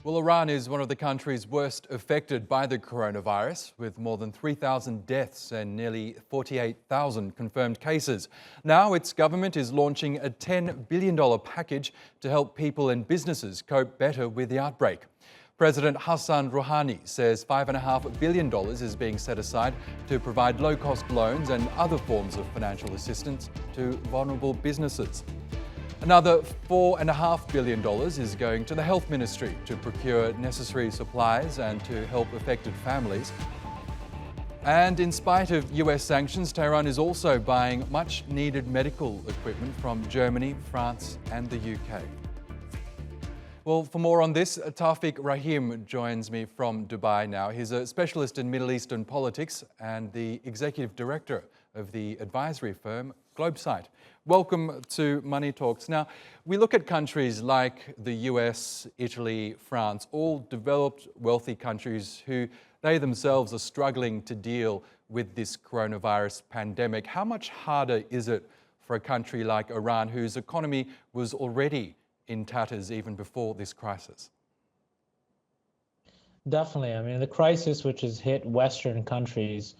Well, Iran is one of the countries worst affected by the coronavirus, with more than 3,000 deaths and nearly 48,000 confirmed cases. Now its government is launching a $10 billion package to help people and businesses cope better with the outbreak. President Hassan Rouhani says $5.5 billion is being set aside to provide low-cost loans and other forms of financial assistance to vulnerable businesses. Another $4.5 billion is going to the Health Ministry to procure necessary supplies and to help affected families. And in spite of US sanctions, Tehran is also buying much needed medical equipment from Germany, France and the UK. Well, for more on this, Taufiq Rahim joins me from Dubai now. He's a specialist in Middle Eastern politics and the executive director of the advisory firm Globesite. Welcome to Money Talks. Now, we look at countries like the US, Italy, France, all developed, wealthy countries who they themselves are struggling to deal with this coronavirus pandemic. How much harder is it for a country like Iran, whose economy was already in tatters even before this crisis? Definitely. I mean, the crisis which has hit Western countries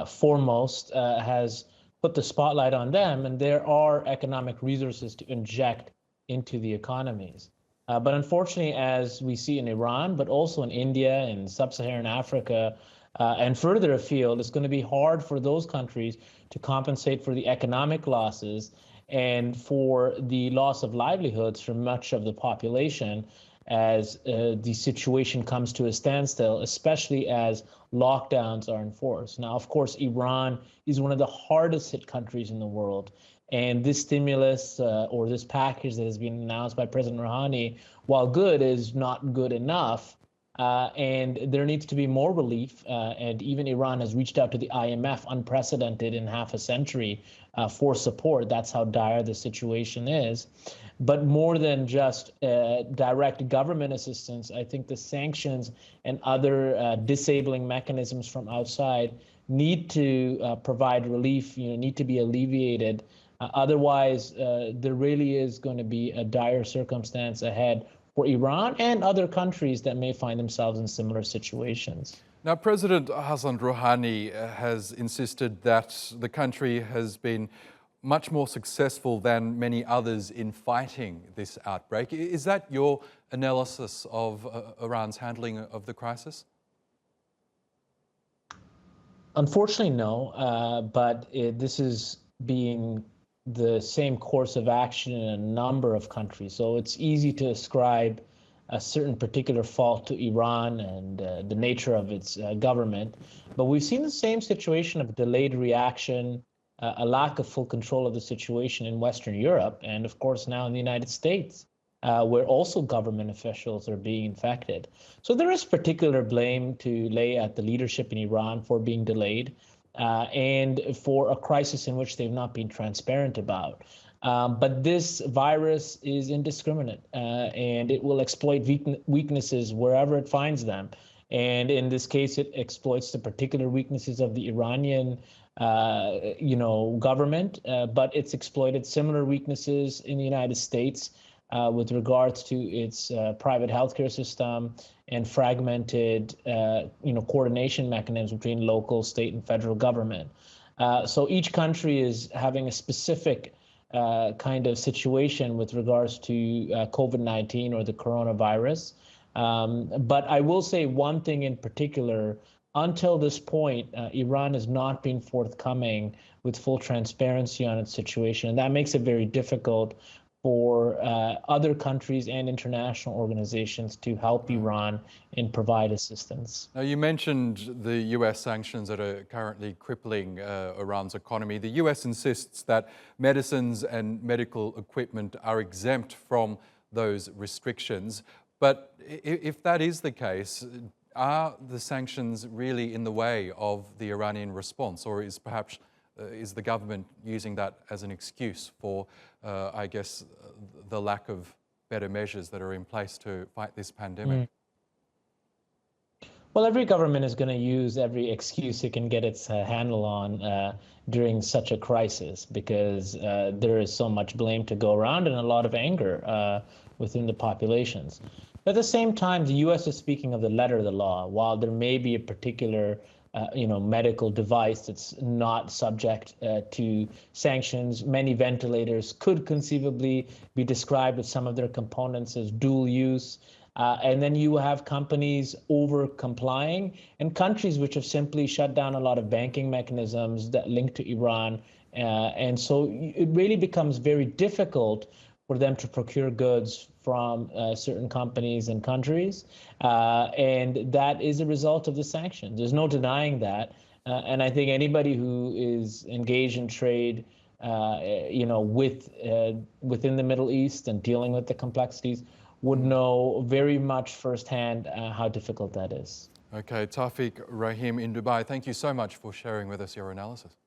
foremost has put the spotlight on them, and there are economic resources to inject into the economies. But unfortunately, as we see in Iran, but also in India and sub-Saharan Africa, and further afield, it's going to be hard for those countries to compensate for the economic losses and for the loss of livelihoods for much of the population as the situation comes to a standstill, especially as lockdowns are enforced. Now, of course, Iran is one of the hardest hit countries in the world. And this stimulus or this package that has been announced by President Rouhani, while good, is not good enough. And there needs to be more relief. And even Iran has reached out to the IMF, unprecedented in half a century, for support. That's how dire the situation is. But more than just direct government assistance, I think the sanctions and other disabling mechanisms from outside need to provide relief, need to be alleviated. Otherwise, there really is going to be a dire circumstance ahead for Iran and other countries that may find themselves in similar situations. Now, President Hassan Rouhani has insisted that the country has been much more successful than many others in fighting this outbreak. Is that your analysis of Iran's handling of the crisis? Unfortunately, no, but this is being the same course of action in a number of countries. So it's easy to ascribe a certain particular fault to Iran and the nature of its government. But we've seen the same situation of delayed reaction, a lack of full control of the situation in Western Europe, and of course now in the United States, where also government officials are being infected. So there is particular blame to lay at the leadership in Iran for being delayed and for a crisis in which they've not been transparent about. But this virus is indiscriminate and it will exploit weaknesses wherever it finds them. And in this case, it exploits the particular weaknesses of the Iranian government, but it's exploited similar weaknesses in the United States with regards to its private healthcare system and fragmented, coordination mechanisms between local, state, and federal government. So each country is having a specific kind of situation with regards to COVID-19 or the coronavirus. But I will say one thing in particular. Until this point, Iran has not been forthcoming with full transparency on its situation. And that makes it very difficult for other countries and international organizations to help Iran and provide assistance. Now, you mentioned the US sanctions that are currently crippling Iran's economy. The US insists that medicines and medical equipment are exempt from those restrictions. But if that is the case, are the sanctions really in the way of the Iranian response, or is perhaps is the government using that as an excuse for, the lack of better measures that are in place to fight this pandemic? Well, every government is going to use every excuse it can get its handle on during such a crisis, because there is so much blame to go around and a lot of anger within the populations. At the same time, the U.S. is speaking of the letter of the law. While there may be a particular medical device that's not subject to sanctions, many ventilators could conceivably be described with some of their components as dual use. And then you have companies over complying and countries which have simply shut down a lot of banking mechanisms that link to Iran. And so it really becomes very difficult for them to procure goods from certain companies and countries. And that is a result of the sanctions. There's no denying that. And I think anybody who is engaged in trade, within the Middle East and dealing with the complexities would know very much firsthand how difficult that is. Okay, Taufiq Rahim in Dubai, thank you so much for sharing with us your analysis.